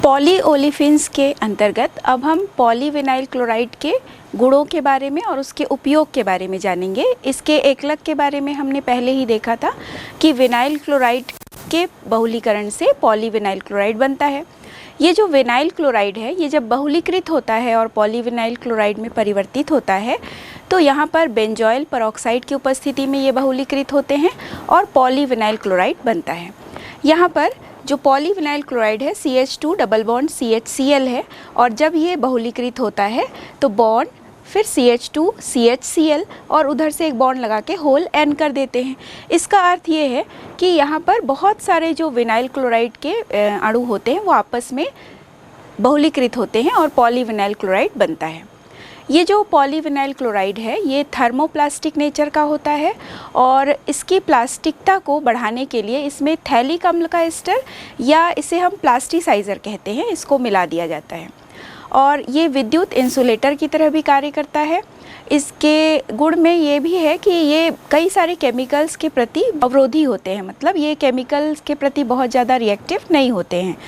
पॉलीओलेफिन्स के अंतर्गत अब हम पॉलीविनाइल क्लोराइड के गुणों के बारे में और उसके उपयोग के बारे में जानेंगे। इसके एकलक के बारे में हमने पहले ही देखा था कि विनाइल क्लोराइड के बहुलीकरण से पॉलीविनाइल क्लोराइड बनता है। ये जो विनाइल क्लोराइड है, ये जब बहुलीकृत होता है और पॉलीविनाइल क्लोराइड में परिवर्तित होता है तो यहाँ पर बेंजोइल परऑक्साइड की उपस्थिति में ये बहुलीकृत होते हैं और पॉलीविनाइल क्लोराइड बनता है। यहाँ पर जो पॉलीविनाइल क्लोराइड है CH2 डबल बॉन्ड CHCl है और जब ये बहुलीकृत होता है तो बॉन्ड फिर CH2 CHCl और उधर से एक बॉन्ड लगा के होल N कर देते हैं। इसका अर्थ ये है कि यहाँ पर बहुत सारे जो विनाइल क्लोराइड के अणु होते हैं वो आपस में बहुलीकृत होते हैं और पॉलीविनाइल क्लोराइड बनता है। ये जो पॉलीविनाइल क्लोराइड है ये थर्मोप्लास्टिक नेचर का होता है और इसकी प्लास्टिकता को बढ़ाने के लिए इसमें थैलिक अम्ल का एस्टर या इसे हम प्लास्टिसाइज़र कहते हैं, इसको मिला दिया जाता है और ये विद्युत इंसुलेटर की तरह भी कार्य करता है। इसके गुण में ये भी है कि ये कई सारे केमिकल्स के प्रति अवरोधी होते हैं, मतलब ये केमिकल्स के प्रति बहुत ज़्यादा रिएक्टिव नहीं होते हैं।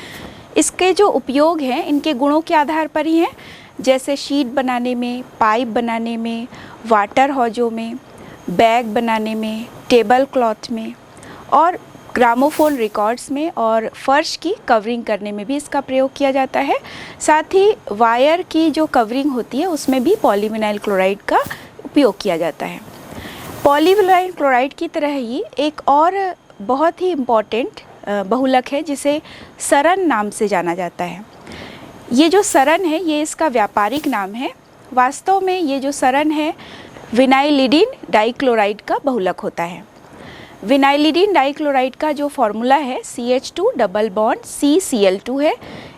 इसके जो उपयोग हैं इनके गुणों के आधार पर ही हैं, जैसे शीट बनाने में, पाइप बनाने में, वाटर हौजों में, बैग बनाने में, टेबल क्लॉथ में और ग्रामोफोन रिकॉर्ड्स में और फर्श की कवरिंग करने में भी इसका प्रयोग किया जाता है। साथ ही वायर की जो कवरिंग होती है उसमें भी पॉलीविनाइल क्लोराइड का उपयोग किया जाता है। पॉलीविनाइल क्लोराइड की तरह ही एक और बहुत ही इम्पॉर्टेंट बहुलक है जिसे सरन नाम से जाना जाता है। ये जो सरन है ये इसका व्यापारिक नाम है। वास्तव में ये जो सरन है विनाइलिडीन डाइक्लोराइड का बहुलक होता है। विनाइलिडीन डाइक्लोराइड का जो फॉर्मूला है CH2 डबल बॉन्ड CCl2 है।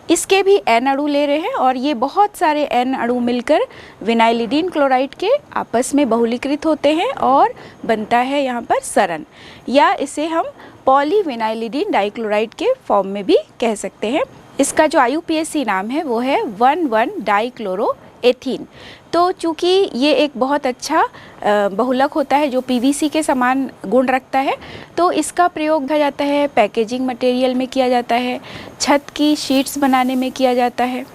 इसके भी N अणु ले रहे हैं और ये बहुत सारे N अणु मिलकर विनाइलिडीन क्लोराइड के आपस में बहुलीकृत होते हैं और बनता है यहाँ पर सरन, या इसे हम पॉलीविनाइलिडीन डाइक्लोराइड के फॉर्म में भी कह सकते हैं। इसका जो IUPAC नाम है वो है 1,1-डाइक्लोरोएथीन। तो चूँकि ये एक बहुत अच्छा बहुलक होता है जो PVC के समान गुण रखता है, तो इसका प्रयोग किया जाता है पैकेजिंग मटेरियल में, किया जाता है छत की शीट्स बनाने में किया जाता है।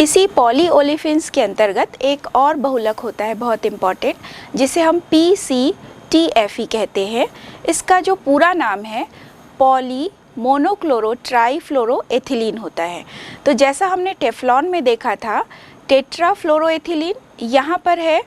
इसी पॉलीओलेफिन्स के अंतर्गत एक और बहुलक होता है बहुत इम्पॉर्टेंट, जिसे हम PCTFE कहते हैं। इसका जो पूरा नाम है पॉली मोनोक्लोरो ट्राईफ्लोरोएथिलीन होता है। तो जैसा हमने टेफ्लॉन में देखा था टेट्राफ्लोरोएथिलीन, यहाँ पर है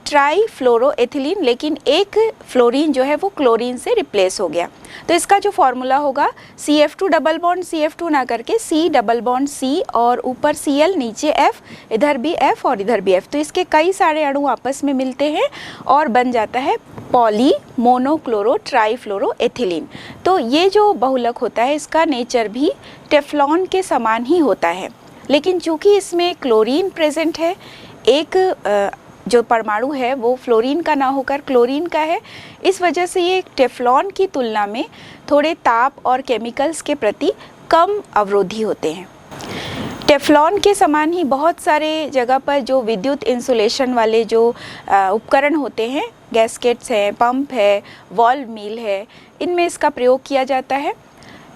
ट्राईफ्लोरोएथिलीन, लेकिन एक फ्लोरीन जो है वो क्लोरीन से रिप्लेस हो गया। तो इसका जो फॉर्मूला होगा CF2 डबल बॉन्ड CF2 ना करके C डबल बॉन्ड C और ऊपर Cl, नीचे F, इधर भी F और इधर भी F। तो इसके कई सारे अणु आपस में मिलते हैं और बन जाता है पॉली मोनोक्लोरो ट्राईफ्लोरोएथिलीन। तो ये जो बहुलक होता है इसका नेचर भी टेफ्लॉन के समान ही होता है, लेकिन चूँकि इसमें क्लोरीन प्रेजेंट है, एक जो परमाणु है वो फ्लोरीन का ना होकर क्लोरीन का है, इस वजह से ये टेफ्लॉन की तुलना में थोड़े ताप और केमिकल्स के प्रति कम अवरोधी होते हैं। टेफ्लॉन के समान ही बहुत सारे जगह पर जो विद्युत इंसुलेशन वाले जो उपकरण होते हैं, गैस्केट्स हैं, पंप है, वॉल्व मिल है, इनमें इसका प्रयोग किया जाता है।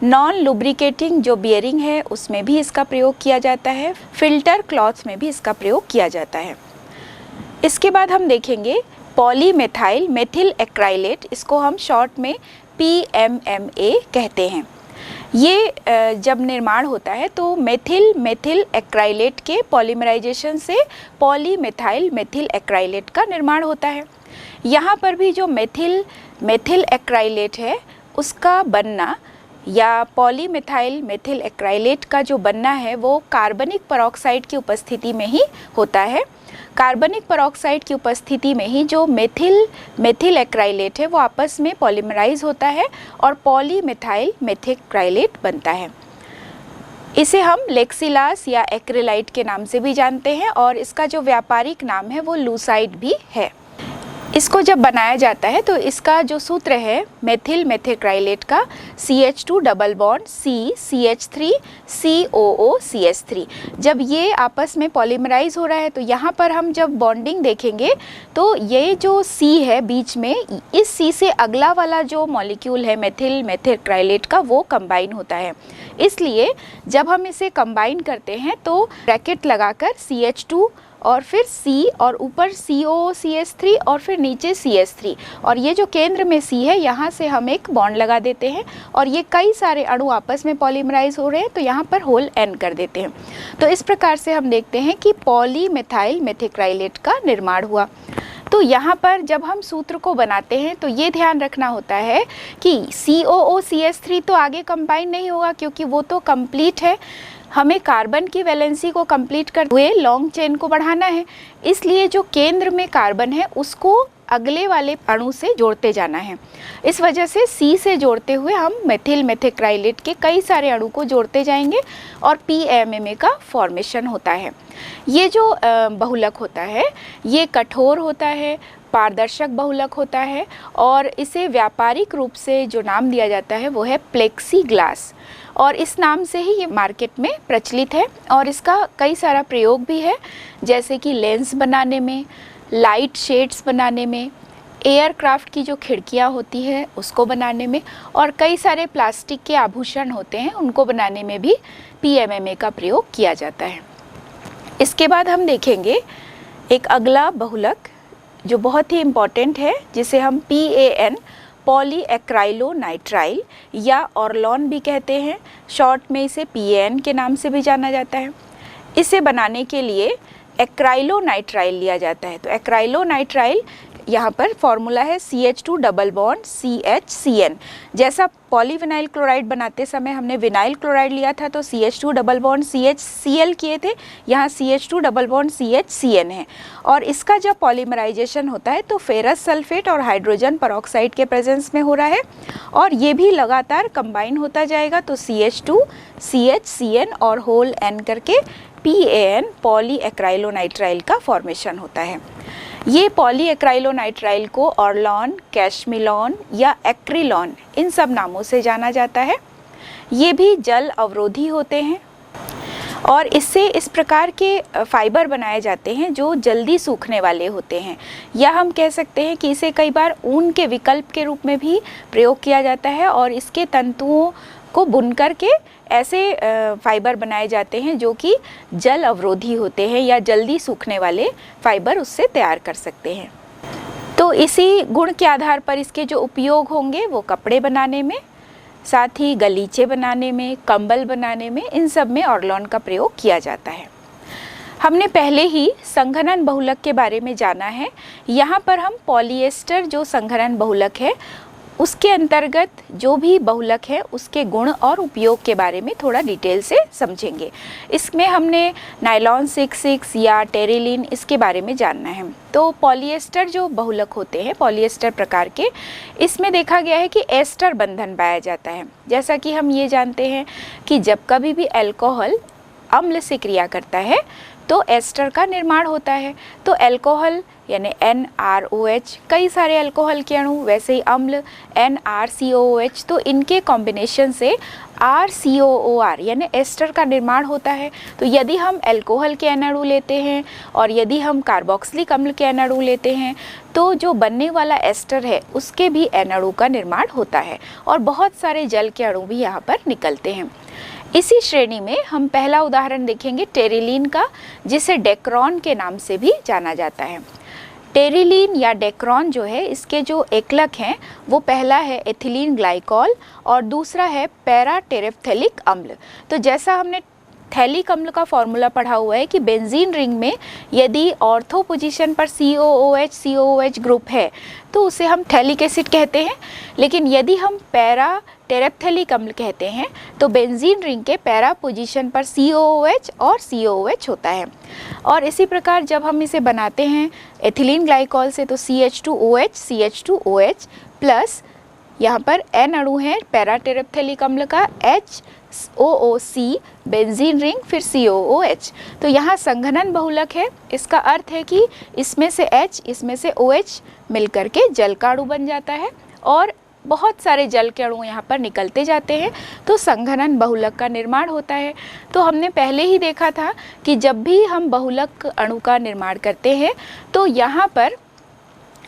नॉन लुब्रिकेटिंग जो बियरिंग है उसमें भी इसका प्रयोग किया जाता है। फिल्टर क्लॉथ में भी इसका प्रयोग किया जाता है। इसके बाद हम देखेंगे पॉलीमेथाइल मेथिल एक्राइलेट, इसको हम शॉर्ट में PMMA कहते हैं। ये जब निर्माण होता है तो मेथिल एक्राइलेट के पॉलीमराइजेशन से पॉलीमेथाइल मेथिल एक्राइलेट का निर्माण होता है। यहाँ पर भी जो मेथिल एक्राइलेट है उसका बनना या पॉलीमेथाइल मेथिल एक्राइलेट का जो बनना है वो कार्बनिक परऑक्साइड की उपस्थिति में ही होता है। कार्बनिक परऑक्साइड की उपस्थिति में ही जो मेथिल एक्राइलेट है वो आपस में पॉलीमराइज होता है और पॉलीमेथाइल मेथिक्राइलेट बनता है। इसे हम लेक्सिलास या एक्रिलाइट के नाम से भी जानते हैं और इसका जो व्यापारिक नाम है वो लूसाइड भी है। इसको जब बनाया जाता है तो इसका जो सूत्र है मेथिल मेथिक्राइलेट का CH2 double bond CH3 COOCH3, जब ये आपस में पॉलीमराइज हो रहा है तो यहाँ पर हम जब बॉन्डिंग देखेंगे तो ये जो C है बीच में, इस C से अगला वाला जो मॉलिक्यूल है मेथिल मेथिक्राइलेट का वो कंबाइन होता है। इसलिए जब हम इसे कंबाइन करते हैं तो ब्रैकेट लगाकर CH2 और फिर C और ऊपर COCH3 और फिर नीचे CH3, और ये जो केंद्र में C है यहाँ से हम एक बॉन्ड लगा देते हैं और ये कई सारे अणु आपस में पॉलीमराइज हो रहे हैं तो यहाँ पर होल N कर देते हैं। तो इस प्रकार से हम देखते हैं कि पॉलीमेथाइल मेथिक्राइलेट का निर्माण हुआ। तो यहाँ पर जब हम सूत्र को बनाते हैं तो ये ध्यान रखना होता है कि COOCH3 तो आगे कंबाइन नहीं होगा क्योंकि वो तो कंप्लीट है, हमें कार्बन की वैलेंसी को कंप्लीट करते हुए लॉन्ग चेन को बढ़ाना है। इसलिए जो केंद्र में कार्बन है उसको अगले वाले अणु से जोड़ते जाना है। इस वजह से C से जोड़ते हुए हम मेथिल मेथिक्राइलेट के कई सारे अणु को जोड़ते जाएंगे और PMMA का फॉर्मेशन होता है। ये जो बहुलक होता है ये कठोर होता है, पारदर्शक बहुलक होता है और इसे व्यापारिक रूप से जो नाम दिया जाता है वो है प्लेक्सीग्लास, और इस नाम से ही ये मार्केट में प्रचलित है। और इसका कई सारा प्रयोग भी है, जैसे कि लेंस बनाने में, लाइट शेड्स बनाने में, एयरक्राफ्ट की जो खिड़कियां होती है उसको बनाने में, और कई सारे प्लास्टिक के आभूषण होते हैं उनको बनाने में भी PMMA का प्रयोग किया जाता है। इसके बाद हम देखेंगे एक अगला बहुलक जो बहुत ही इम्पॉर्टेंट है, जिसे हम PAN पॉलीएक्राइलोनाइट्राइल या ऑर्लॉन भी कहते हैं, शॉर्ट में इसे PAN के नाम से भी जाना जाता है। इसे बनाने के लिए एक्राइलोनाइट्राइल लिया जाता है। तो एक्राइलोनाइट्राइल यहाँ पर फॉर्मूला है CH2 डबल बॉन्ड CHCN। जैसा पॉलीविनाइल क्लोराइड बनाते समय हमने विनाइल क्लोराइड लिया था तो CH2 डबल बॉन्ड CHCl किए थे, यहाँ CH2 डबल बॉन्ड CHCN है। और इसका जब पॉलीमराइजेशन होता है तो फेरस सल्फेट और हाइड्रोजन परऑक्साइड के प्रेजेंस में हो रहा है और ये भी लगातार कंबाइन होता जाएगा। तो CH2 CHCN और होल N करके PAN पॉलीएक्राइलोनाइट्राइल का फॉर्मेशन होता है। ये पॉलीएक्राइलोनाइट्राइल को ऑर्लॉन, कैशमिलॉन या एक्रिलॉन इन सब नामों से जाना जाता है। ये भी जल अवरोधी होते हैं और इससे इस प्रकार के फाइबर बनाए जाते हैं जो जल्दी सूखने वाले होते हैं, या हम कह सकते हैं कि इसे कई बार ऊन के विकल्प के रूप में भी प्रयोग किया जाता है और इसके तंतुओं को बुनकर के ऐसे फाइबर बनाए जाते हैं जो कि जल अवरोधी होते हैं या जल्दी सूखने वाले फाइबर उससे तैयार कर सकते हैं। तो इसी गुण के आधार पर इसके जो उपयोग होंगे वो कपड़े बनाने में, साथ ही गलीचे बनाने में, कंबल बनाने में, इन सब में ऑर्लॉन का प्रयोग किया जाता है। हमने पहले ही संघनन बहुलक के बारे में जाना है। यहाँ पर हम पॉलिएस्टर जो संघनन बहुलक है उसके अंतर्गत जो भी बहुलक है उसके गुण और उपयोग के बारे में थोड़ा डिटेल से समझेंगे। इसमें हमने नायलॉन 66 या टेरिलीन इसके बारे में जानना है। तो पॉलिएस्टर जो बहुलक होते हैं पॉलिएस्टर प्रकार के, इसमें देखा गया है कि एस्टर बंधन पाया जाता है। जैसा कि हम ये जानते हैं कि जब कभी भी अल्कोहल अम्ल से क्रिया करता है तो एस्टर का निर्माण होता है। तो अल्कोहल यानी NaROH, कई सारे अल्कोहल के अणु, वैसे ही अम्ल NaRCOOH, तो इनके कॉम्बिनेशन से RCOOR यानी एस्टर का निर्माण होता है। तो यदि हम अल्कोहल के अणु लेते हैं और यदि हम कार्बोक्सिलिक अम्ल के अणु लेते हैं तो जो बनने वाला एस्टर है उसके भी अणु का निर्माण होता है और बहुत सारे जल के अणु भी यहाँ पर निकलते हैं। इसी श्रेणी में हम पहला उदाहरण देखेंगे टेरिलीन का, जिसे डेक्रॉन के नाम से भी जाना जाता है। टेरिलीन या डेक्रॉन जो है इसके जो एकलक हैं वो पहला है एथिलीन ग्लाइकॉल और दूसरा है पैरा टेरेफ्थैलिक अम्ल। तो जैसा हमने थैलिक अम्ल का फॉर्मूला पढ़ा हुआ है कि बेंजीन रिंग में यदि ऑर्थो पोजीशन पर COOH ग्रुप है तो उसे हम थैलिक एसिड कहते हैं, लेकिन यदि हम पैरा टेरेफ्थैलिक अम्ल कहते हैं तो बेंजीन रिंग के पैरा पोजीशन पर COOH और COOH होता है। और इसी प्रकार जब हम इसे बनाते हैं एथिलीन ग्लाइकॉल से तो CH2OH CH2OH प्लस यहाँ पर N अणु है पैरा टेरेप्थेलिक अम्ल का, HOOC बेंजीन रिंग, फिर COOH। तो यहाँ संघनन बहुलक है, इसका अर्थ है कि इसमें से H इसमें से OH मिलकर के जल का अणु बन जाता है और बहुत सारे जल के अणु यहाँ पर निकलते जाते हैं, तो संघनन बहुलक का निर्माण होता है। तो हमने पहले ही देखा था कि जब भी हम बहुलक अणु का निर्माण करते हैं तो यहाँ पर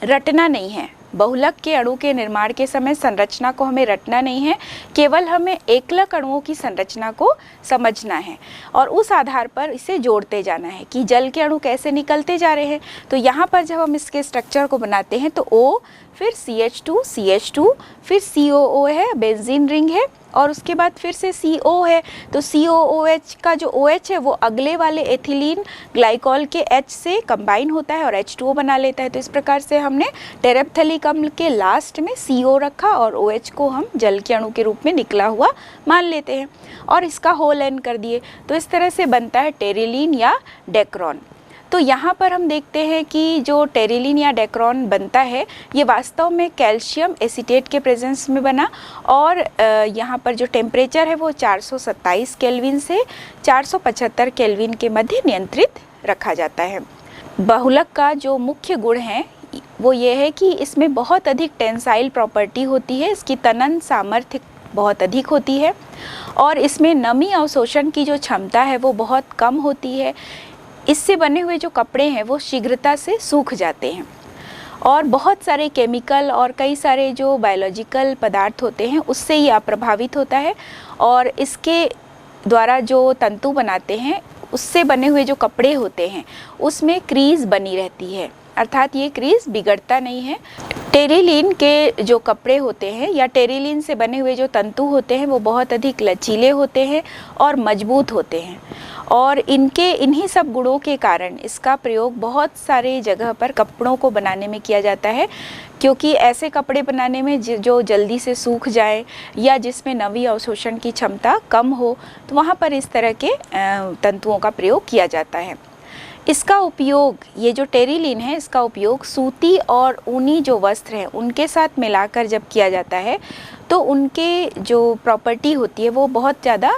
रटना नहीं है, बहुलक के अणु के निर्माण के समय संरचना को हमें रटना नहीं है, केवल हमें एकलक अणुओं की संरचना को समझना है और उस आधार पर इसे जोड़ते जाना है कि जल के अणु कैसे निकलते जा रहे हैं। तो यहाँ पर जब हम इसके स्ट्रक्चर को बनाते हैं तो O, फिर CH2, फिर COO है, बेंजीन रिंग है और उसके बाद फिर से CO है। तो COOH का जो OH है वो अगले वाले एथिलीन ग्लाइकॉल के H से कंबाइन होता है और H2O बना लेता है। तो इस प्रकार से हमने टेरेप्थेलिक अम्ल के लास्ट में CO रखा और OH को हम जल के अणु के रूप में निकला हुआ मान लेते हैं और इसका होल N कर दिए। तो इस तरह से बनता है टेरिलीन या डेक्रॉन। तो यहाँ पर हम देखते हैं कि जो टेरिलीन या डेक्रॉन बनता है ये वास्तव में कैल्शियम एसीटेट के प्रेजेंस में बना और यहाँ पर जो टेम्परेचर है वो 427 केल्विन से 475 केल्विन के मध्य नियंत्रित रखा जाता है। बहुलक का जो मुख्य गुण है वो ये है कि इसमें बहुत अधिक टेंसाइल प्रॉपर्टी होती है, इसकी तनन सामर्थ्य बहुत अधिक होती है और इसमें नमी अवशोषण की जो क्षमता है वो बहुत कम होती है। इससे बने हुए जो कपड़े हैं वो शीघ्रता से सूख जाते हैं और बहुत सारे केमिकल और कई सारे जो बायोलॉजिकल पदार्थ होते हैं उससे ये अप्रभावित होता है और इसके द्वारा जो तंतु बनाते हैं उससे बने हुए जो कपड़े होते हैं उसमें क्रीज बनी रहती है, अर्थात ये क्रीज बिगड़ता नहीं है। टेरिलीन के जो कपड़े होते हैं या टेरिलीन से बने हुए जो तंतु होते हैं वो बहुत अधिक लचीले होते हैं और मजबूत होते हैं और इन्हीं सब गुणों के कारण इसका प्रयोग बहुत सारे जगह पर कपड़ों को बनाने में किया जाता है, क्योंकि ऐसे कपड़े बनाने में जो जल्दी से सूख जाए या जिसमें नमी अवशोषण की क्षमता कम हो तो वहाँ पर इस तरह के तंतुओं का प्रयोग किया जाता है। इसका उपयोग, ये जो टेरिलीन है इसका उपयोग सूती और ऊनी जो वस्त्र हैं उनके साथ मिलाकर जब किया जाता है तो उनके जो प्रॉपर्टी होती है वो बहुत ज़्यादा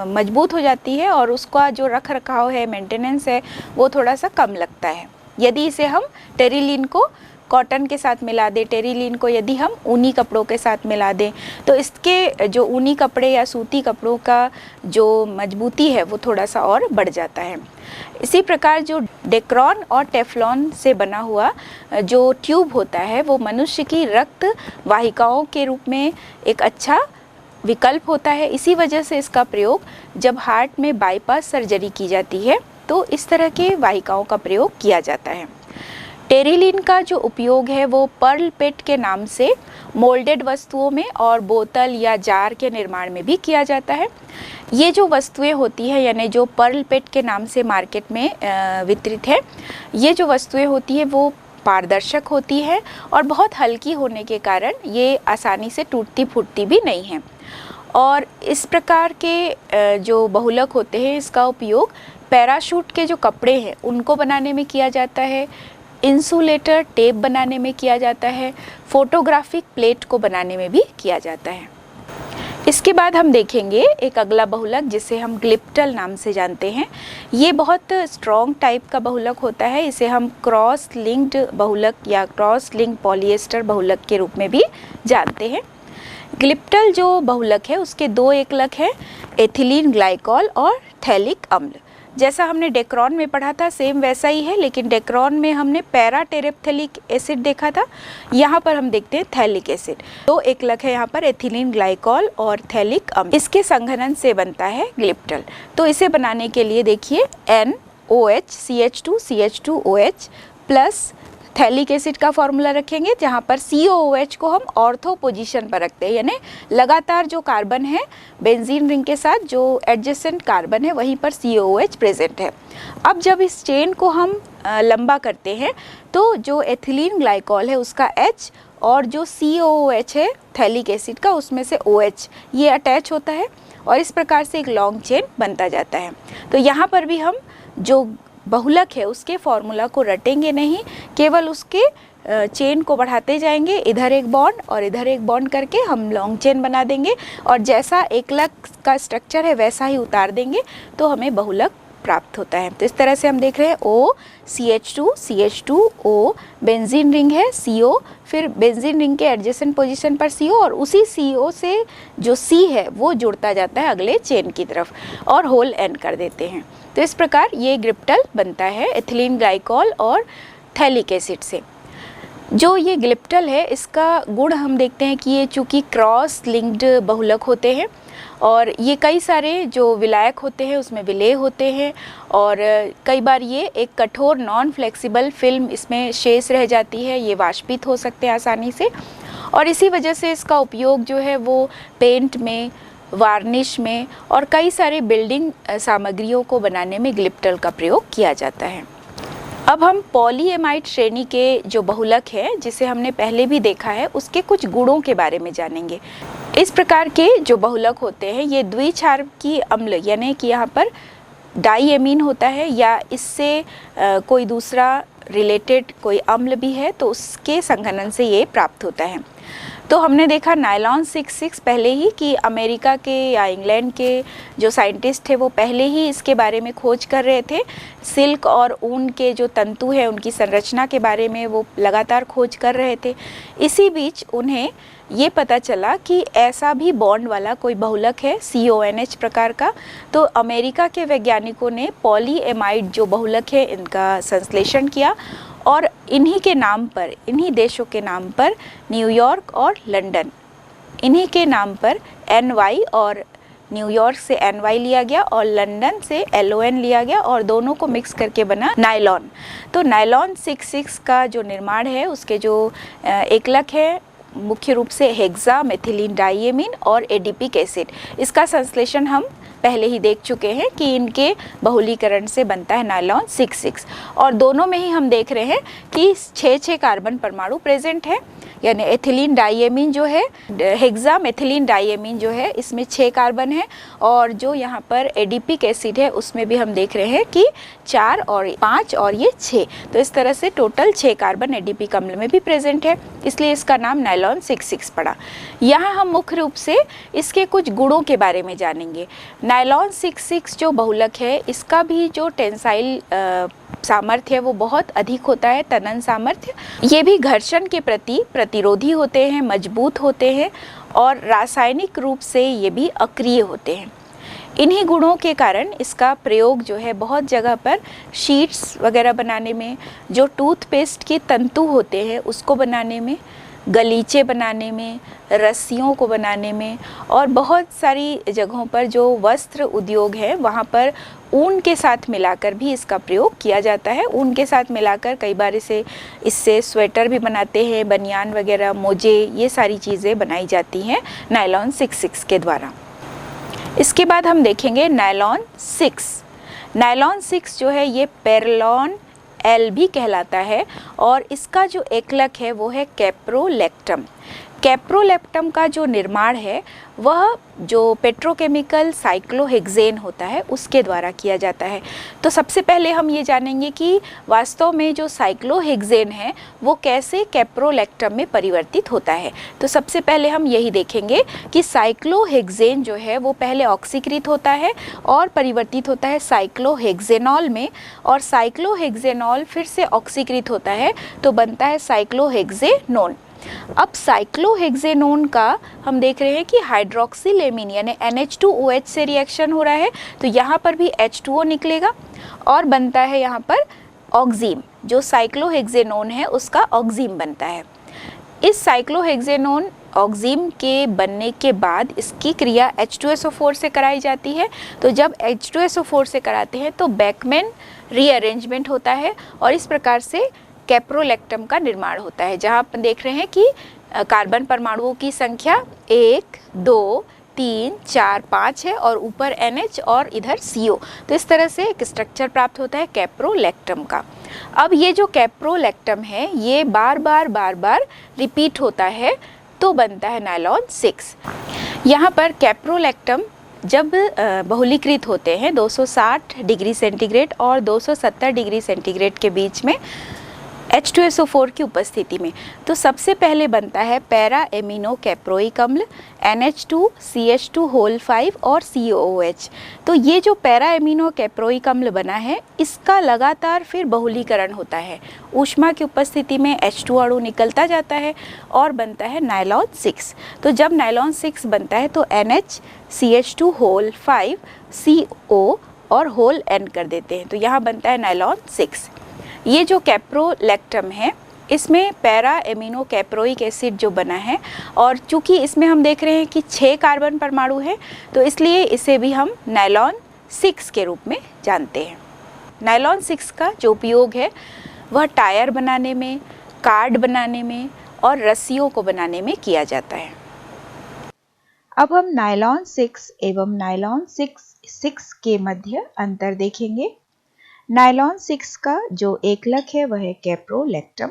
मजबूत हो जाती है और उसका जो रख रखाव है, मेंटेनेंस है, वो थोड़ा सा कम लगता है। यदि इसे हम टेरिलीन को कॉटन के साथ मिला दें, टेरिलीन को यदि हम ऊनी कपड़ों के साथ मिला दें तो इसके जो ऊनी कपड़े या सूती कपड़ों का जो मजबूती है वो थोड़ा सा और बढ़ जाता है। इसी प्रकार जो डेक्रॉन और टेफ्लॉन से बना हुआ जो ट्यूब होता है वो मनुष्य की रक्त वाहिकाओं के रूप में एक अच्छा विकल्प होता है। इसी वजह से इसका प्रयोग जब हार्ट में बाईपास सर्जरी की जाती है तो इस तरह के वाहिकाओं का प्रयोग किया जाता है। टेरिलीन का जो उपयोग है वो पर्ल पेट के नाम से मोल्डेड वस्तुओं में और बोतल या जार के निर्माण में भी किया जाता है। ये जो वस्तुएं होती है यानी जो पर्ल पेट के नाम से मार्केट में वितरित है, ये जो वस्तुएं होती है वो पारदर्शक होती है और बहुत हल्की होने के कारण ये आसानी से टूटती फूटती भी नहीं है। और इस प्रकार के जो बहुलक होते हैं इसका उपयोग पैराशूट के जो कपड़े हैं उनको बनाने में किया जाता है, इंसुलेटर टेप बनाने में किया जाता है, फोटोग्राफिक प्लेट को बनाने में भी किया जाता है। इसके बाद हम देखेंगे एक अगला बहुलक जिसे हम ग्लिप्टल नाम से जानते हैं। ये बहुत स्ट्रॉन्ग टाइप का बहुलक होता है, इसे हम क्रॉस लिंक्ड बहुलक या क्रॉस लिंक्ड पॉलिएस्टर बहुलक के रूप में भी जानते हैं। ग्लिप्टल जो बहुलक है उसके दो एकलक हैं, एथिलीन ग्लाइकॉल और थैलिक अम्ल। जैसा हमने डेक्रॉन में पढ़ा था सेम वैसा ही है, लेकिन डेक्रॉन में हमने पैरा टेरेप्थेलिक एसिड देखा था, यहाँ पर हम देखते हैं थैलिक एसिड। दो एकलक है यहाँ पर, एथिलीन ग्लाइकॉल और थैलिक अम्ल। इसके संघनन से बनता है ग्लिप्टल। तो इसे बनाने के लिए देखिए NOH CH2CH2OH plus phthalic acid का फॉर्मूला रखेंगे, जहाँ पर COOH को हम ऑर्थो पोजीशन पर रखते हैं, यानी लगातार जो कार्बन है बेंजीन रिंग के साथ जो एडजेसेंट कार्बन है वहीं पर COOH प्रेजेंट है। अब जब इस चेन को हम लंबा करते हैं तो जो एथिलीन ग्लाइकॉल है उसका H और जो COOH है थैलिक एसिड का उसमें से OH ये अटैच होता है और इस प्रकार से एक लॉन्ग चेन बनता जाता है। तो यहाँ पर भी हम जो बहुलक है उसके फॉर्मूला को रटेंगे नहीं, केवल उसके चेन को बढ़ाते जाएंगे, इधर एक बॉन्ड और इधर एक बॉन्ड करके हम लॉन्ग चेन बना देंगे और जैसा एकलक का स्ट्रक्चर है वैसा ही उतार देंगे तो हमें बहुलक प्राप्त होता है। तो इस तरह से हम देख रहे हैं O CH2 CH2 O, benzene ring है CO, फिर बेंजीन रिंग के एडजेसेंट पोजीशन पर CO और उसी CO से जो C है वो जुड़ता जाता है अगले चेन की तरफ और होल एंड कर देते हैं। तो इस प्रकार ये ग्लिप्टल बनता है एथिलीन ग्लाइकॉल और थैलिक एसिड से। जो ये ग्लिप्टल है इसका गुण हम देखते हैं कि ये चूँकि क्रॉस लिंक्ड बहुलक होते हैं और ये कई सारे जो विलायक होते हैं उसमें विलेय होते हैं और कई बार ये एक कठोर नॉन फ्लेक्सिबल फिल्म इसमें शेष रह जाती है, ये वाष्पित हो सकते हैं आसानी से और इसी वजह से इसका उपयोग जो है वो पेंट में, वार्निश में और कई सारे बिल्डिंग सामग्रियों को बनाने में ग्लिप्टल का प्रयोग किया जाता है। अब हम पॉलीएमाइड श्रेणी के जो बहुलक है जिसे हमने पहले भी देखा है उसके कुछ गुणों के बारे में जानेंगे। इस प्रकार के जो बहुलक होते हैं ये द्विक्षारकी अम्ल यानी कि यहाँ पर डाईएमीन होता है या इससे कोई दूसरा रिलेटेड कोई अम्ल भी है तो उसके संघनन से ये प्राप्त होता है। तो हमने देखा नायलॉन 6,6 पहले ही कि अमेरिका के या इंग्लैंड के जो साइंटिस्ट थे वो पहले ही इसके बारे में खोज कर रहे थे। सिल्क और ऊन के जो तंतु हैं उनकी संरचना के बारे में वो लगातार खोज कर रहे थे। इसी बीच उन्हें ये पता चला कि ऐसा भी बॉन्ड वाला कोई बहुलक है CONH प्रकार का। तो अमेरिका के वैज्ञानिकों ने पॉलीएमाइड जो बहुलक है इनका संश्लेषण किया और इन्हीं के नाम पर, इन्हीं देशों के नाम पर न्यूयॉर्क और लंदन, इन्हीं के नाम पर NY और न्यूयॉर्क से NY लिया गया और लंदन से LON लिया गया और दोनों को मिक्स करके बना नायलॉन। तो नायलॉन 6,6 का जो निर्माण है उसके जो एकलक है मुख्य रूप से हेक्सा मेथिलीन डाईएमीन और एडिपिक एसिड, इसका संश्लेषण हम पहले ही देख चुके हैं कि इनके बहुलीकरण से बनता है नायलॉन 6,6 और दोनों में ही हम देख रहे हैं कि 6 कार्बन परमाणु प्रेजेंट है। यानी एथिलीन डाईएमीन जो है, हेक्सा मेथिलीन डाईएमीन जो है इसमें 6 कार्बन है और जो यहाँ पर एडिपिक एसिड है उसमें भी हम देख रहे हैं कि 4 और 5 और ये 6, तो इस तरह से टोटल 6 कार्बन एडिपिक अम्ल में भी प्रेजेंट है, इसलिए इसका नाम नायलॉन 6,6 पड़ा। यहाँ हम मुख्य रूप से इसके कुछ गुणों के बारे में जानेंगे। नायलॉन 6,6 जो बहुलक है इसका भी जो टेंसाइल सामर्थ्य है वो बहुत अधिक होता है, तनन सामर्थ्य। ये भी घर्षण के प्रति प्रतिरोधी होते हैं, मजबूत होते हैं और रासायनिक रूप से ये भी अक्रिय होते हैं। इन्हीं गुणों के कारण इसका प्रयोग जो है बहुत जगह पर शीट्स वगैरह बनाने में, जो टूथपेस्ट के तंतु होते हैं उसको बनाने में, गलीचे बनाने में, रस्सियों को बनाने में और बहुत सारी जगहों पर जो वस्त्र उद्योग है वहाँ पर ऊन के साथ मिलाकर भी इसका प्रयोग किया जाता है। ऊन के साथ मिलाकर कई बार इससे स्वेटर भी बनाते हैं, बनियान वगैरह, मोजे, ये सारी चीज़ें बनाई जाती हैं नायलॉन 6,6 के द्वारा। इसके बाद हम देखेंगे नायलॉन 6। नायलॉन 6 जो है ये पेरलॉन L भी कहलाता है और इसका जो एकलक है वो है कैप्रोलैक्टम। कैप्रोलैक्टम का जो निर्माण है वह जो पेट्रोकेमिकल साइक्लोहेक्सेन होता है उसके द्वारा किया जाता है। तो सबसे पहले हम ये जानेंगे कि वास्तव में जो साइक्लोहेक्सेन है वो कैसे कैप्रोलैक्टम में परिवर्तित होता है। तो सबसे पहले हम यही देखेंगे कि साइक्लोहेक्सेन जो है वो पहले ऑक्सीकृत होता है और परिवर्तित होता है साइक्लोहेक्सेनॉल में और साइक्लोहेक्सेनॉल फिर से ऑक्सीकृत होता है तो बनता है साइक्लोहेक्सेनोन। अब साइक्लोहेक्सेनोन का हम देख रहे हैं कि हाइड्रोक्सिलेमीन यानी NH2OH से रिएक्शन हो रहा है तो यहाँ पर भी H2O निकलेगा और बनता है यहाँ पर ऑक्सीम। जो साइक्लोहेक्सेनोन है उसका ऑक्सीम बनता है। इस साइक्लोहेक्सेनोन ऑक्सीम के बनने के बाद इसकी क्रिया H2SO4 से कराई जाती है। तो जब H2SO4 से कराते हैं तो बैकमैन रीअरेंजमेंट होता है और इस प्रकार से कैप्रोलैक्टम का निर्माण होता है, जहाँ आप देख रहे हैं कि कार्बन परमाणुओं की संख्या 1, 2, 3, 4, 5 है और ऊपर NH और इधर CO। तो इस तरह से एक स्ट्रक्चर प्राप्त होता है कैप्रोलैक्टम का। अब ये जो कैप्रोलैक्टम है ये बार बार रिपीट होता है तो बनता है नायलॉन 6। यहाँ पर कैप्रोलैक्टम जब बहुलीकृत होते हैं 260 डिग्री सेंटीग्रेड और 270 डिग्री सेंटीग्रेड के बीच में H2SO4 की उपस्थिति में। तो सबसे पहले बनता है पैरा एमिनो कैप्रोइक अम्ल NH2 CH2 होल 5 और COOH। तो ये जो पैरा एमिनो कैप्रोइक अम्ल बना है इसका लगातार फिर बहुलीकरण होता है। ऊष्मा की उपस्थिति में H2 अणु निकलता जाता है और बनता है नायलॉन 6। तो जब नायलॉन 6 बनता है तो NH CH2 होल 5 CO और होल N कर देते हैं, तो यहाँ बनता है नायलॉन 6। ये जो कैप्रोलैक्टम है इसमें पैरा एमिनो कैप्रोइक एसिड जो बना है, और चूंकि इसमें हम देख रहे हैं कि 6 कार्बन परमाणु है तो इसलिए इसे भी हम नायलॉन 6 के रूप में जानते हैं। नायलॉन 6 का जो उपयोग है वह टायर बनाने में, कार्ड बनाने में और रस्सियों को बनाने में किया जाता है। अब हम नायलॉन 6 एवं नायलॉन 6 के मध्य अंतर देखेंगे। नायलॉन 6 का जो एकलक है वह है कैप्रोलैक्टम।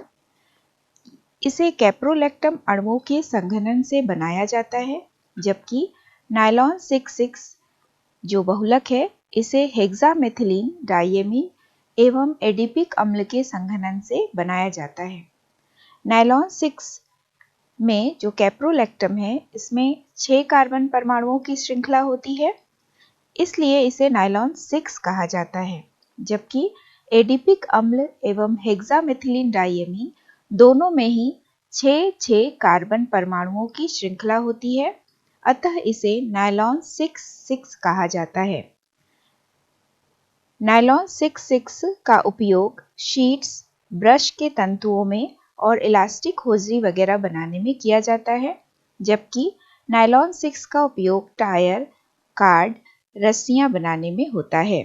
इसे कैप्रोलैक्टम अणुओं के संघनन से बनाया जाता है, जबकि नायलॉन 6 जो बहुलक है इसे हेक्सामेथिलीन डाइएमीन एवं एडिपिक अम्ल के संघनन से बनाया जाता है। नायलॉन 6 में जो कैप्रोलैक्टम है इसमें 6 कार्बन परमाणुओं की श्रृंखला होती है, इसलिए इसे नायलॉन 6 कहा जाता है, जबकि एडिपिक अम्ल एवं हेक्सामेथिलीन डाइएमीन दोनों में ही 6 कार्बन परमाणुओं की श्रृंखला होती है, अतः इसे नायलॉन 6 कहा जाता है। नायलॉन 6 का उपयोग शीट्स, ब्रश के तंतुओं में और इलास्टिक होजरी वगैरह बनाने में किया जाता है, जबकि नायलॉन 6 का उपयोग टायर, कार्ड, रस्सियां बनाने में होता है।